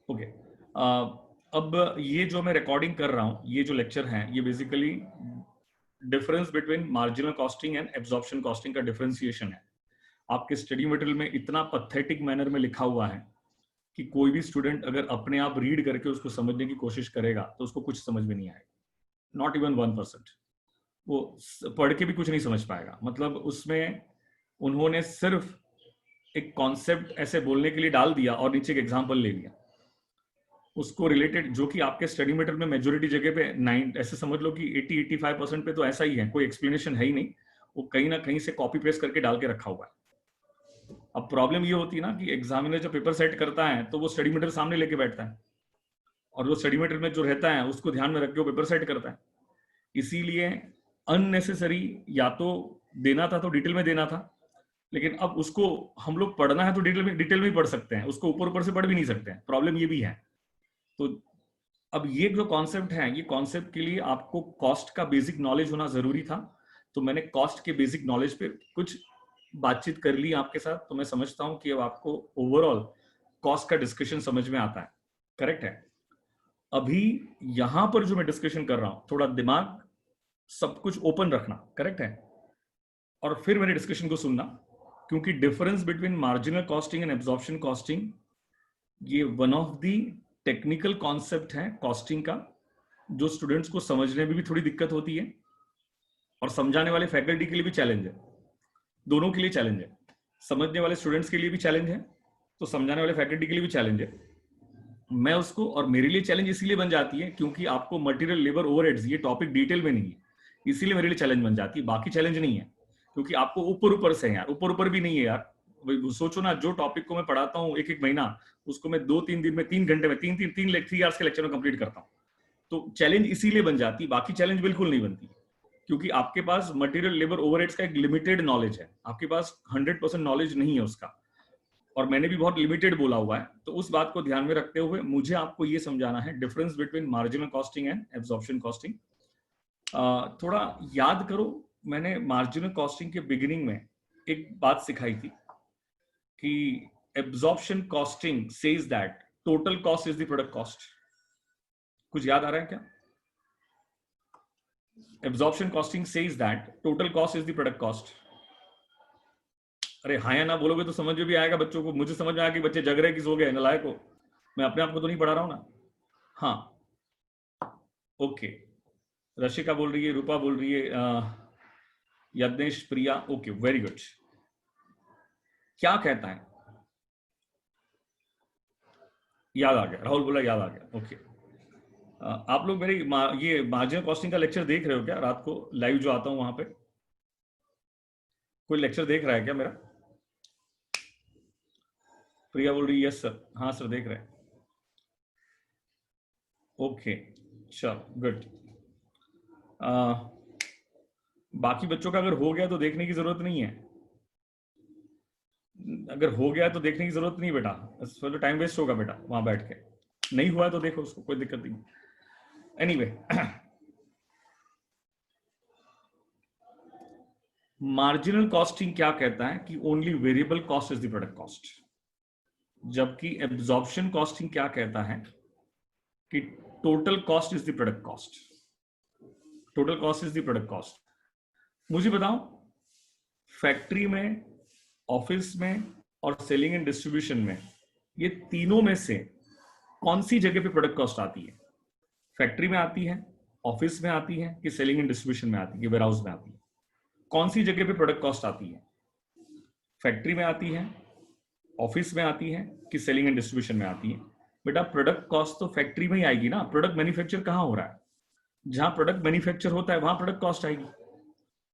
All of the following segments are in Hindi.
ओके। अब ये जो मैं रिकॉर्डिंग कर रहा हूँ, ये जो लेक्चर है, ये basically difference between marginal costing and absorption costing का डिफरेंशिएशन है। आपके स्टडी मटेरियल में इतना पथेटिक मैनर में लिखा हुआ है कि कोई भी स्टूडेंट अगर अपने आप रीड करके उसको समझने की कोशिश करेगा तो उसको कुछ समझ में नहीं आएगा, नॉट इवन 1%। वो पढ़ के भी कुछ नहीं समझ पाएगा। मतलब उसमें उन्होंने सिर्फ एक कॉन्सेप्ट ऐसे बोलने के लिए डाल दिया और नीचे एक एग्जाम्पल ले लिया, उसको रिलेटेड, जो कि आपके स्टडी मटेरियल में मेजोरिटी जगह पे 9 ऐसे समझ लो कि 80-85% पे तो ऐसा ही है, कोई एक्सप्लेनेशन है ही नहीं, वो कहीं ना कहीं से कॉपी पेस्ट करके डाल के रखा हुआ है। अब प्रॉब्लम ये होती है ना कि एग्जामिनर जब पेपर सेट करता है तो वो स्टडी मटेरियल सामने लेके बैठता है और वो स्टडी मटेरियल में जो रहता है उसको ध्यान में रख के वो पेपर सेट करता है। इसीलिए अननेसेसरी या तो देना था तो डिटेल में देना था, लेकिन अब उसको हम लोग पढ़ना है तो डिटेल में ही पढ़ सकते हैं, उसको ऊपर ऊपर से पढ़ भी नहीं सकते हैं। प्रॉब्लम ये भी है। तो अब ये जो कॉन्सेप्ट है, ये कॉन्सेप्ट के लिए आपको कॉस्ट का बेसिक नॉलेज होना जरूरी था। तो मैंने कॉस्ट के बेसिक नॉलेज पे कुछ बातचीत कर ली आपके साथ, तो मैं समझता हूं कि अब आपको ओवरऑल कॉस्ट का डिस्कशन समझ में आता है। करेक्ट है? अभी यहां पर जो मैं डिस्कशन कर रहा हूं, थोड़ा दिमाग सब कुछ ओपन रखना। करेक्ट है? और फिर मेरे डिस्कशन को सुनना, क्योंकि difference between marginal costing and absorption costing, ये one of the technical concept है कॉस्टिंग का, जो स्टूडेंट्स को समझने में भी थोड़ी दिक्कत होती है और समझाने वाले फैकल्टी के लिए भी चैलेंज है। दोनों के लिए चैलेंज है। समझने वाले स्टूडेंट्स के लिए भी चैलेंज है, तो समझाने वाले फैकल्टी के लिए भी चैलेंज है। मैं उसको, और मेरे लिए चैलेंज इसीलिए बन जाती है क्योंकि आपको मटेरियल लेबर ओवरहेड्स ये टॉपिक डिटेल में नहीं है, इसीलिए मेरे लिए चैलेंज बन जाती है। बाकी चैलेंज नहीं है, क्योंकि आपको ऊपर ऊपर से है यार, ऊपर ऊपर भी नहीं है यार। सोचो ना, जो टॉपिक को मैं पढ़ाता हूँ एक एक महीना, उसको मैं 2-3 दिन में 3 घंटे में 3 आवर्स के लेक्चर में कंप्लीट करता हूँ। तो चैलेंज इसीलिए बन जाती है, बाकी चैलेंज बिल्कुल नहीं बनती, क्योंकि आपके पास मटेरियल लेबर ओवरहेड्स का एक लिमिटेड नॉलेज है, आपके पास 100% नॉलेज नहीं है उसका, और मैंने भी बहुत लिमिटेड बोला हुआ है। तो उस बात को ध्यान में रखते हुए मुझे आपको ये समझाना है difference between marginal costing and absorption costing. थोड़ा याद करो, मैंने मार्जिनल कॉस्टिंग के बिगिनिंग में एक बात सिखाई थी कि absorption costing says that total cost is the product cost. कुछ याद आ रहा है क्या? Absorption costing says that total cost is the product cost. अरे हाँ या ना बोलोगे तो समझ में भी आएगा बच्चों को। मुझे समझ में आया कि बच्चे जग रहे कि सो गए, नलायक हो। मैं अपने आप को तो नहीं पढ़ा रहा हूं ना। हाँ, ओके। रशिका बोल रही है, रूपा बोल रही है, यज्ञेश, प्रिया, ओके, वेरी गुड। क्या कहता है? याद आ गया, राहुल बोला याद आ गया, ओके। आप लोग मेरी ये मार्जिनल कॉस्टिंग का लेक्चर देख रहे हो क्या? रात को लाइव जो आता हूं वहां पे कोई लेक्चर देख रहा है क्या मेरा? प्रिया बोल रही है यस सर। हाँ सर, देख रहे हैं। ओके, चलो गुड। बाकी बच्चों का अगर हो गया तो देखने की जरूरत नहीं है। अगर हो गया तो देखने की जरूरत नहीं बेटा, तो टाइम वेस्ट होगा बेटा वहां बैठ के। नहीं हुआ तो देखो उसको, कोई दिक्कत नहीं। एनीवे, मार्जिनल कॉस्टिंग क्या कहता है कि only variable cost is the product cost, जबकि एब्जॉर्प्शन कॉस्टिंग क्या कहता है कि total cost is the product cost. Total cost is the product cost. मुझे बताओ, फैक्ट्री में, ऑफिस में और सेलिंग एंड डिस्ट्रीब्यूशन में, ये तीनों में से कौन सी जगह पे प्रोडक्ट कॉस्ट आती है? फैक्ट्री में आती है, ऑफिस में आती है, कि सेलिंग एंड डिस्ट्रीब्यूशन में आती है, वेयर हाउस में आती है? कौन सी जगह पे प्रोडक्ट कॉस्ट आती है? फैक्ट्री में आती है, ऑफिस में आती है, कि सेलिंग एंड डिस्ट्रीब्यूशन में आती है? बेटा प्रोडक्ट कॉस्ट तो फैक्ट्री में ही आएगी ना। प्रोडक्ट मैन्युफैक्चर कहां हो रहा है? जहां प्रोडक्ट मैन्युफैक्चर होता है वहां प्रोडक्ट कॉस्ट आएगी।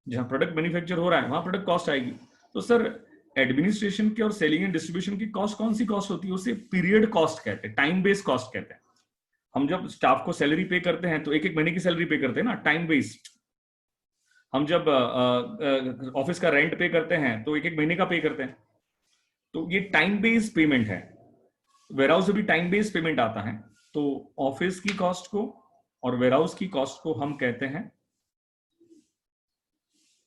जहां प्रोडक्ट मैन्युफैक्चर हो रहा है वहां प्रोडक्ट कॉस्ट आएगी। तो सर, एडमिनिस्ट्रेशन की और सेलिंग एंड डिस्ट्रीब्यूशन की कॉस्ट कौन सी कॉस्ट होती है? उसे पीरियड कॉस्ट कहते हैं, टाइम बेस्ड कॉस्ट कहते हैं। हम जब स्टाफ को सैलरी पे करते हैं तो एक एक महीने की सैलरी पे करते हैं ना, टाइम बेस्ड। हम जब ऑफिस का रेंट पे करते हैं तो एक एक महीने का पे करते हैं। तो ये टाइम बेस्ड पेमेंट है। वेयरहाउस से भी टाइम बेस्ड पेमेंट आता है। तो ऑफिस की कॉस्ट को और वेयरहाउस की कॉस्ट को हम कहते हैं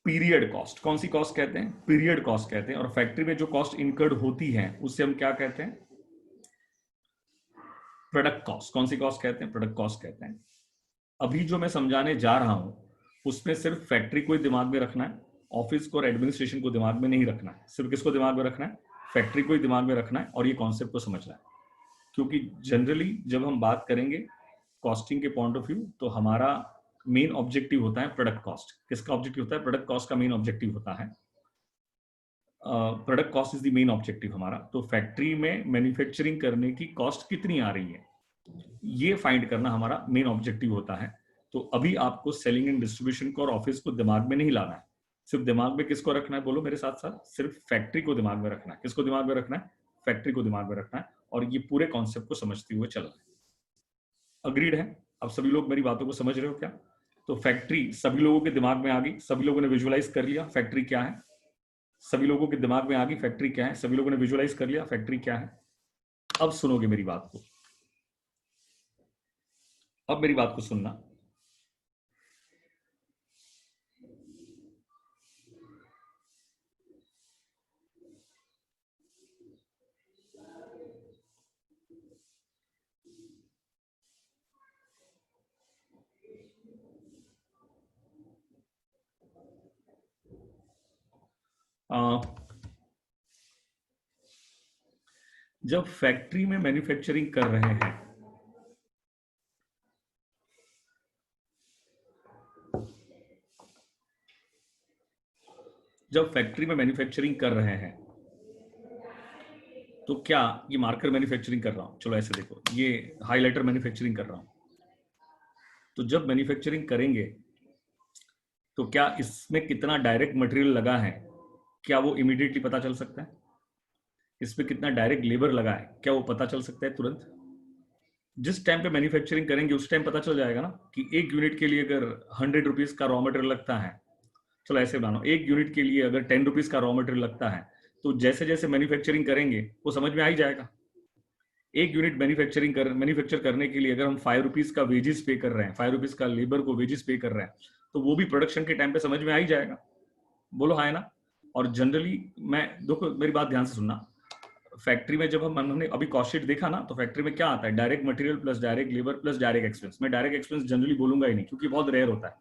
पीरियड कॉस्ट। कौन सी कॉस्ट कहते हैं? पीरियड कॉस्ट कहते हैं। और फैक्ट्री में जो कॉस्ट इनकर्ड होती है उससे हम क्या कहते हैं? प्रोडक्ट कॉस्ट, कौन सी कॉस्ट कहते हैं? प्रोडक्ट कॉस्ट कहते हैं। अभी जो मैं समझाने जा रहा हूं उसमें सिर्फ फैक्ट्री को ही दिमाग में रखना है, ऑफिस को और एडमिनिस्ट्रेशन को दिमाग में नहीं रखना है। सिर्फ किसको दिमाग में रखना है? फैक्ट्री को ही दिमाग में रखना है और ये कॉन्सेप्ट को समझना है। क्योंकि जनरली जब हम बात करेंगे कॉस्टिंग के पॉइंट ऑफ व्यू तो हमारा मेन ऑब्जेक्टिव होता है प्रोडक्ट कॉस्ट। किसका ऑब्जेक्टिव होता है? प्रोडक्ट कॉस्ट का मेन ऑब्जेक्टिव होता है। Product cost is the main objective हमारा। तो फैक्ट्री में मैन्युफैक्चरिंग करने की कॉस्ट कितनी आ रही है ये फाइंड करना हमारा मेन ऑब्जेक्टिव होता है। तो अभी आपको सेलिंग एंड डिस्ट्रीब्यूशन को और ऑफिस को दिमाग में नहीं लाना है। सिर्फ दिमाग में किसको रखना है? बोलो मेरे साथ साथ। सिर्फ फैक्ट्री को दिमाग में रखना है। किसको दिमाग में रखना है? फैक्ट्री को दिमाग में रखना है और ये पूरे कॉन्सेप्ट को समझते हुए चलना है। अग्रीड है? अब सभी लोग मेरी बातों को समझ रहे हो क्या? तो फैक्ट्री सभी लोगों के दिमाग में आ गई, सभी लोगों ने विजुअलाइज कर लिया फैक्ट्री क्या है। सभी लोगों के दिमाग में आ गई फैक्ट्री क्या है, सभी लोगों ने विजुअलाइज कर लिया फैक्ट्री क्या है। अब सुनोगे मेरी बात को, अब मेरी बात को सुनना। जब फैक्ट्री में मैन्युफैक्चरिंग कर रहे हैं जब फैक्ट्री में मैन्युफैक्चरिंग कर रहे हैं तो क्या ये मार्कर मैन्युफैक्चरिंग कर रहा हूं, चलो ऐसे देखो, ये हाइलाइटर मैन्युफैक्चरिंग कर रहा हूं। तो जब मैन्युफैक्चरिंग करेंगे तो क्या इसमें कितना डायरेक्ट मटेरियल लगा है क्या वो इमीडिएटली पता चल सकता है? इसमें कितना डायरेक्ट लेबर लगा है क्या वो पता चल सकता है तुरंत? जिस टाइम पे मैन्युफैक्चरिंग करेंगे उस टाइम पता चल जाएगा ना कि एक यूनिट के लिए अगर 100 रुपीज का रॉ मटेरियल लगता है, चलो ऐसे मानो एक यूनिट के लिए अगर 10 रुपीज का रॉ मटेरियल लगता है, तो जैसे जैसे मैन्युफैक्चरिंग करेंगे वो समझ में आ ही जाएगा। एक यूनिट मैन्युफैक्चर करने के लिए अगर हम 5 रुपीज का वेजेस पे कर रहे हैं, 5 रुपीज का लेबर को वेजेस पे कर रहे हैं, तो वो भी प्रोडक्शन के टाइम पे समझ में आ ही जाएगा। बोलो हाँ है ना? और जनरली मैं देखो मेरी बात ध्यान से सुनना, फैक्ट्री में जब हमने अभी कॉस्ट शीट देखा ना, तो फैक्ट्री में क्या आता है? Direct material plus direct labour plus direct expense. मैं डायरेक्ट एक्सपेंस जनरली बोलूंगा ही नहीं क्योंकि बहुत रेयर होता है,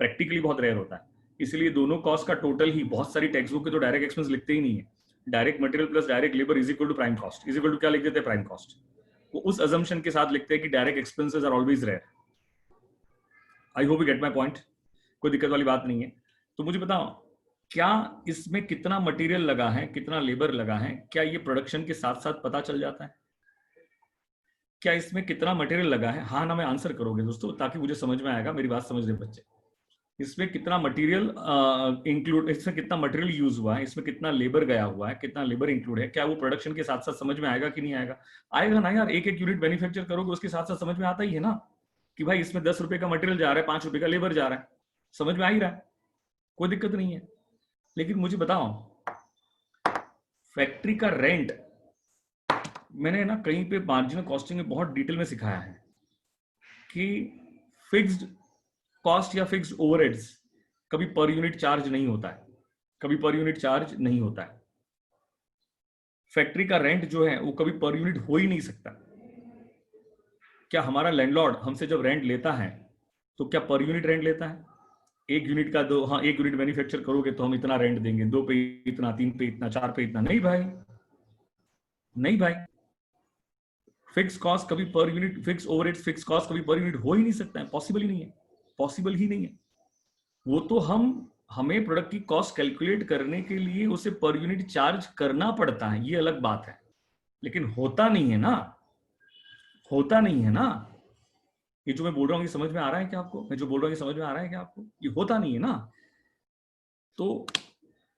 प्रैक्टिकली बहुत रेयर होता है। इसलिए दोनों कॉस्ट का टोटल ही, बहुत सारी टेक्स्ट बुक के तो डायरेक्ट एक्सपेंस लिखते ही नहीं है। Direct material plus direct labour is equal to prime cost, is equal to क्या लिख देते हैं? Prime cost. वो उस अजम्पशन के साथ लिखते हैं कि direct expenses are always rare. I hope you get my point, कोई दिक्कत वाली बात नहीं है। तो मुझे बताओ क्या इसमें कितना मटेरियल लगा है, कितना लेबर लगा है, क्या ये प्रोडक्शन के साथ साथ पता चल जाता है? क्या इसमें कितना मटेरियल लगा है? हाँ ना में आंसर करोगे दोस्तों ताकि मुझे समझ में आएगा, मेरी बात समझ रहे बच्चे। इसमें कितना मटेरियल इंक्लूड, इसमें कितना मटेरियल यूज हुआ है, इसमें कितना लेबर गया हुआ है, कितना लेबर इंक्लूड है, क्या वो प्रोडक्शन के साथ साथ समझ में आएगा कि नहीं आएगा? आएगा ना यार, एक एक यूनिट मैन्युफैक्चर करोगे उसके साथ साथ समझ में आता ही है ना कि भाई इसमें 10 रुपए का मटेरियल जा रहा है, 5 रुपए का लेबर जा रहा है, समझ में आ ही रहा है, कोई दिक्कत नहीं है। लेकिन मुझे बताओ फैक्ट्री का रेंट, मैंने ना कहीं पे मार्जिनल कॉस्टिंग में बहुत डिटेल में सिखाया है कि फिक्स्ड कॉस्ट या फिक्स्ड ओवरहेड्स कभी पर यूनिट चार्ज नहीं होता है, कभी पर यूनिट चार्ज नहीं होता है। फैक्ट्री का रेंट जो है वो कभी पर यूनिट हो ही नहीं सकता। क्या हमारा लैंडलॉर्ड हमसे जब रेंट लेता है तो क्या पर यूनिट रेंट लेता है? एक यूनिट का दो, हाँ एक यूनिट मैन्युफैक्चर करोगे तो हम इतना रेंट देंगे, 2 पे इतना, 3 पे इतना, 4 पे इतना, नहीं भाई, नहीं भाई। फिक्स कॉस्ट कभी per unit, fix overheads, fix cost कभी पर यूनिट हो ही नहीं सकता है, पॉसिबल ही नहीं है, पॉसिबल ही नहीं है। वो तो हमें प्रोडक्ट की कॉस्ट कैलकुलेट करने के लिए उसे पर यूनिट चार्ज करना पड़ता है, ये अलग बात है, लेकिन होता नहीं है ना, होता नहीं है ना। ये जो मैं बोल रहा हूँ ये समझ में आ रहा है क्या आपको? मैं जो बोल रहा हूँ ये समझ में आ रहा है क्या आपको? ये होता नहीं है ना। तो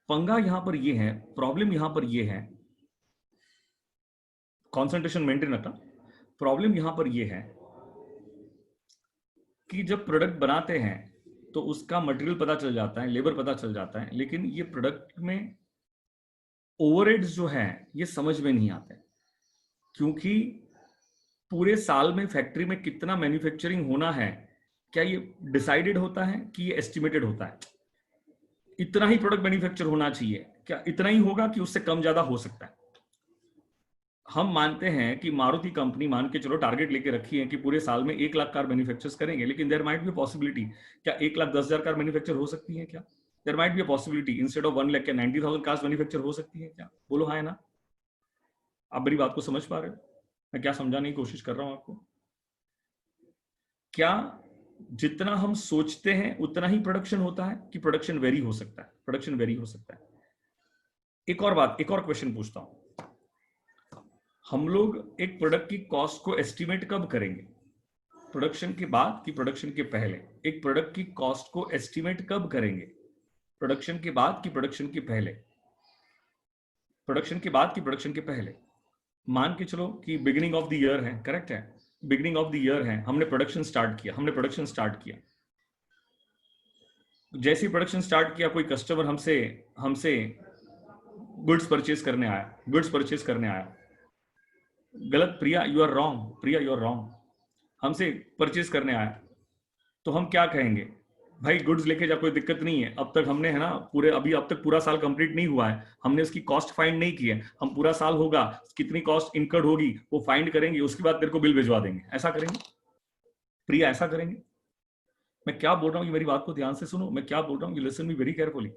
पंगा यहां पर ये है, प्रॉब्लम यहां पर ये है, कॉन्सेंट्रेशन मेंटेन रखना। प्रॉब्लम यहां पर ये है कि जब प्रोडक्ट बनाते हैं तो उसका मटेरियल पता चल जाता है, लेबर पता चल जाता है, लेकिन ये प्रोडक्ट में ओवरहेड्स जो है ये समझ में नहीं आते क्योंकि पूरे साल में फैक्ट्री में कितना मैन्युफैक्चरिंग होना है क्या ये डिसाइडेड होता है कि ये एस्टिमेटेड होता है? इतना ही प्रोडक्ट मैन्युफैक्चर होना चाहिए क्या इतना ही होगा कि उससे कम ज्यादा हो सकता है? हम मानते हैं कि मारुति कंपनी मान के चलो टारगेट लेके रखी है कि पूरे साल में 1 लाख कार मैन्युफैक्चर्स करेंगे, लेकिन देयर माइट बी पॉसिबिलिटी, क्या 1,10,000 कार मैन्युफैक्चर हो सकती है क्या? There might be possibility instead of 1 lakh क्या 90,000 कार्स मैन्युफैक्चर हो सकती है क्या? बोलो हाँ है ना? आप मेरी बात को समझ पा रहे हो? मैं क्या समझाने की कोशिश कर रहा हूं आपको? क्या जितना हम सोचते हैं उतना ही प्रोडक्शन होता है कि प्रोडक्शन वेरी हो सकता है? प्रोडक्शन वेरी हो सकता है। एक और बात, एक और क्वेश्चन पूछता हूं, हम लोग एक प्रोडक्ट की कॉस्ट को एस्टिमेट कब करेंगे? प्रोडक्शन के बाद कि प्रोडक्शन के पहले? एक प्रोडक्ट की कॉस्ट को एस्टिमेट कब करेंगे? प्रोडक्शन के बाद कि प्रोडक्शन के पहले? प्रोडक्शन के बाद कि प्रोडक्शन के पहले? मान के चलो कि बिगिनिंग ऑफ द ईयर है, करेक्ट है, बिगिनिंग ऑफ द ईयर है, हमने प्रोडक्शन स्टार्ट किया, जैसे ही प्रोडक्शन स्टार्ट किया कोई कस्टमर हमसे हमसे गुड्स परचेज करने आया, गलत, Priya you are wrong, Priya you are wrong, हमसे परचेज करने आया, तो हम क्या कहेंगे? भाई गुड्स लेके जा, कोई दिक्कत नहीं है, अब तक हमने है ना अब तक पूरा साल कंप्लीट नहीं हुआ है, हमने उसकी कॉस्ट फाइंड नहीं की है, हम पूरा साल होगा कितनी कॉस्ट इनकर्ड होगी वो फाइंड करेंगे, उसके बाद तेरे को बिल भिजवा देंगे, ऐसा करेंगे? प्रिया ऐसा करेंगे? मैं क्या बोल रहा हूं ये मेरी बात को ध्यान से सुनो, मैं क्या बोल रहा हूं you listen me very carefully.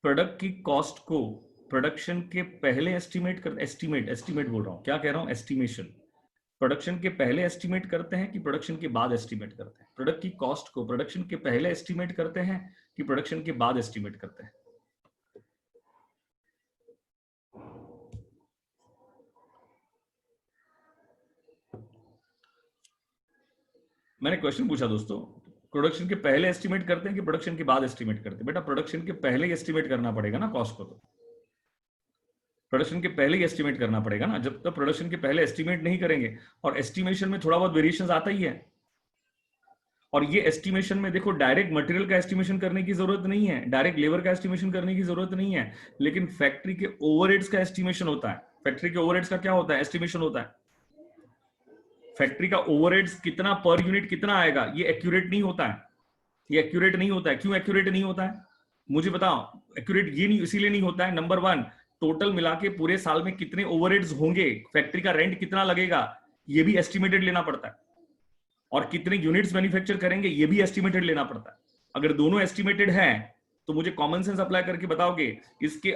Product की कॉस्ट को प्रोडक्शन के पहले एस्टिमेट बोल रहा हूं, क्या कह रहा हूं, एस्टिमेशन। प्रोडक्शन के पहले एस्टिमेट करते हैं कि प्रोडक्शन के बाद एस्टिमेट करते हैं? प्रोडक्ट की कॉस्ट को प्रोडक्शन के पहले एस्टिमेट करते हैं कि प्रोडक्शन के बाद एस्टिमेट करते हैं? मैंने क्वेश्चन पूछा दोस्तों, प्रोडक्शन के पहले एस्टिमेट करते हैं कि प्रोडक्शन के बाद एस्टिमेट करते हैं? बेटा प्रोडक्शन के पहले ही एस्टिमेट करना पड़ेगा ना कॉस्ट को, तो प्रोडक्शन के पहले ही एस्टिमेट करना पड़ेगा ना, जब तक प्रोडक्शन के पहले एस्टिमेट नहीं करेंगे, और एस्टिमेशन में थोड़ा बहुत वेरिएशन आता ही है, और ये एस्टिमेशन में देखो डायरेक्ट मटेरियल का एस्टिमेशन करने की जरूरत नहीं है, डायरेक्ट लेबर का एस्टिमेशन करने की जरूरत नहीं है, लेकिन फैक्ट्री के ओवरहेड्स का एस्टिमेशन होता है। फैक्ट्री के ओवरहेड्स का क्या होता है? एस्टिमेशन होता है। फैक्ट्री का ओवरहेड्स कितना पर यूनिट कितना आएगा, ये एक्यूरेट नहीं होता है, ये एक्यूरेट नहीं होता है। क्यों एक्यूरेट नहीं होता है मुझे बताओ? एक्यूरेट ये नहीं इसीलिए नहीं होता है, नंबर 1, टोटल मिला के पूरे साल में कितने ओवरहेड्स होंगे, फैक्ट्री का रेंट कितना लगेगा, ये भी एस्टिमेटेड लेना पड़ता है, और कितने यूनिट्स मैन्युफैक्चर करेंगे ये भी एस्टिमेटेड लेना पड़ता है। अगर दोनों एस्टिमेटेड हैं तो मुझे कॉमन सेंस अप्लाई करके बताओगे इसके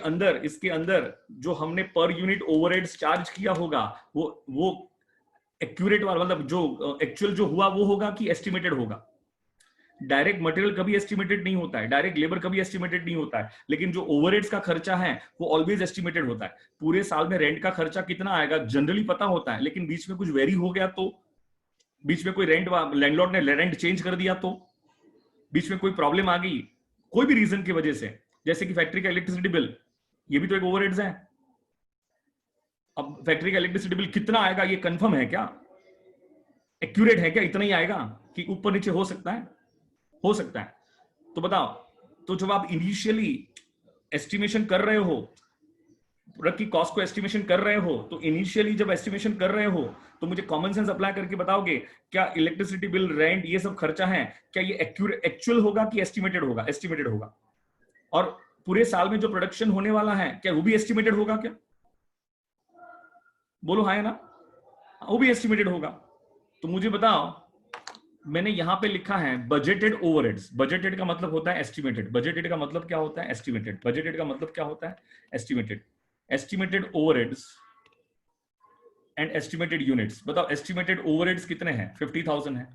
अंदर जो हमने पर यूनिट ओवरहेड्स चार्ज किया होगा वो एक्यूरेट वाला, मतलब जो एक्चुअल जो हुआ वो होगा कि एस्टिमेटेड होगा? डायरेक्ट मटेरियल कभी एस्टिमेटेड नहीं होता है, डायरेक्ट लेबर कभी एस्टिमेटेड नहीं होता है, लेकिन जो ओवरहेड्स का खर्चा है वो ऑलवेज एस्टिमेटेड होता है। पूरे साल में रेंट का खर्चा कितना आएगा जनरली पता होता है, लेकिन बीच में कुछ वेरी हो गया तो, बीच में कोई लैंडलॉर्ड ने रेंट चेंज कर दिया तो, बीच में कोई प्रॉब्लम आ गई कोई भी रीजन की वजह से, जैसे कि फैक्ट्री का इलेक्ट्रिसिटी बिल, ये भी तो एक ओवरहेड्स है। अब फैक्ट्री का इलेक्ट्रिसिटी बिल कितना आएगा ये कंफर्म है क्या? एक्यूरेट है क्या? इतना ही आएगा कि ऊपर नीचे हो सकता है? हो सकता है। तो बताओ, तो जब आप इनिशियली एस्टिमेशन कर रहे हो, प्रोडक्ट की कॉस्ट को एस्टिमेशन कर रहे हो, तो इनिशियली जब एस्टिमेशन कर रहे हो तो मुझे कॉमन सेंस अप्लाई करके बताओगे क्या इलेक्ट्रिसिटी बिल, रेंट, ये सब खर्चा है, क्या ये एक्चुअल होगा कि एस्टिमेटेड होगा? एस्टिमेटेड होगा। और पूरे साल में जो प्रोडक्शन होने वाला है क्या वो भी एस्टिमेटेड होगा क्या? बोलो हाँ है ना? वो भी एस्टिमेटेड होगा। तो मुझे बताओ, मैंने यहां पे लिखा है बजटेड ओवरहेड्स। बजटेड का मतलब होता है एस्टिमेटेड, बजटेड का मतलब क्या होता है? एस्टिमेटेड। बजटेड का मतलब क्या होता है? Estimated. Estimated overheads and estimated units. बताओ एस्टिमेटेड ओवरहेड्स कितने हैं? 50,000 है,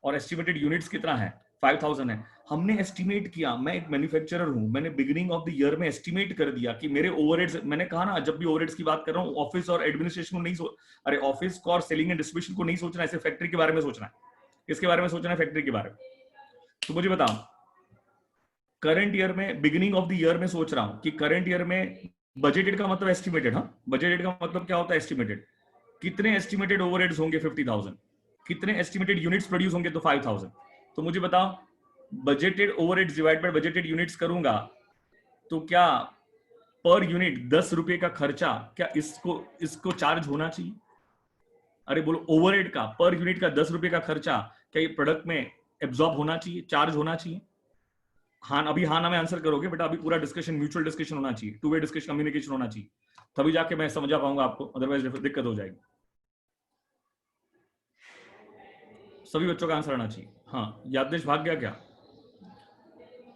और एस्टिमेटेड यूनिट्स कितना है? 5,000 है। हमने एस्टिमेट किया, मैं एक मैन्युफैक्चरर हूं, मैंने बिगिनिंग ऑफ द ईयर में एस्टिमेट कर दिया कि मेरे ओवरहेड्स, मैंने कहा ना जब भी ओवरहेड्स की बात कर रहा हूं ऑफिस और एडमिनिस्ट्रेशन को नहीं अरे ऑफिस को और सेलिंग एंड डिस्ट्रीब्यूशन को नहीं सोचना, ऐसे फैक्ट्री के बारे में सोचना है। किसके बारे में सोचना है? फैक्ट्री के बारे में। तो मुझे बताओ, करंट ईयर में, बिगिनिंग ऑफ द ईयर में सोच रहा हूं कि करंट ईयर में बजटेड का मतलब एस्टिमेटेड, हाँ बजटेड का मतलब क्या होता है? एस्टिमेटेड। कितने एस्टिमेटेड ओवरहेड्स होंगे? 50,000। कितने एस्टिमेटेड यूनिट्स प्रोड्यूस होंगे? तो 5,000। तो मुझे बताओ, budgeted overheads divide by budgeted units करूंगा तो क्या पर यूनिट 10 रुपए का खर्चा, क्या इसको चार्ज होना चाहिए? अरे बोलो, ओवरहेड का पर यूनिट का 10 रुपए का खर्चा क्या ये प्रोडक्ट में एब्जॉर्ब होना चाहिए, चार्ज होना चाहिए? हाँ अभी हाँ ना में आंसर करोगे बेटा, अभी पूरा डिस्कशन म्यूचुअल डिस्कशन होना चाहिए, टू वे डिस्कशन कम्युनिकेशन होना चाहिए, तभी जाके मैं समझा पाऊंगा आपको, अदरवाइज दिक्कत हो जाएगी। सभी बच्चों का आंसर आना चाहिए। हाँ याददेश भाग गया क्या?